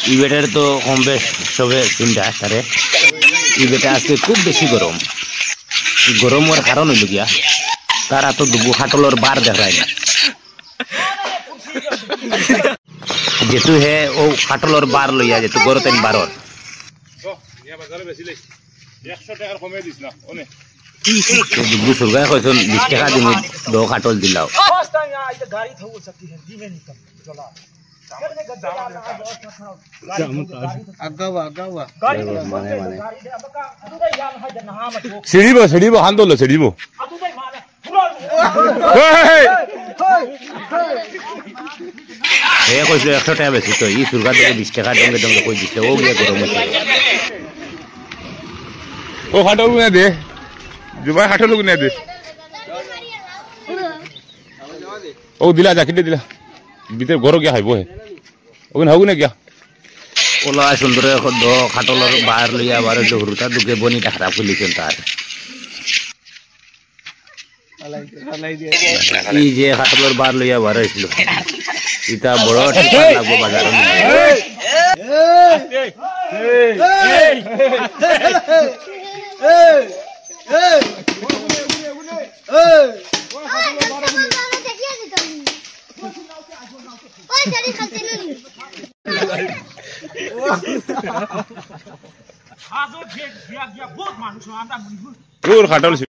ই better তো কম বেশ সবে চিন্তা তারে ই বেটা আজকে খুব বেশি গরম গরম হওয়ার কারণ হইল গিয়া তারা তো দুবু খাটলর বার দেখায় না যেহেতু হে ও খাটলর বার লইয়া যেহেতু গরতেন বারর দুবু সুরগায় কইছেন 20 টাকা দিন দো খাটল দিলাও সিঁড়িব হান তোলো সিঁড়িব হে কইছিল 100 টাকা বেশি তো ই সুরগা থেকে 20 টাকা ডঙ্গে ডঙ্গে কই দিছে ও গিয়া গরম হইছে ও খাটল গুনে দে জুবাই খাটল গুনে দে ও দিলা জাকিতে দিলা ভিতরে ঘর গিয়া খাইব হে ওখানে হবু না গিয়া ওলা সুন্দর দো খাটলর বার লইয়া আবার হুরুতা দুকে বনিটা খারাপ হইলিছেন তার এই যে খাটলর বার লইয়া বার হইছিল ইটা বড় ঠিক লাগবো বাজার খাটল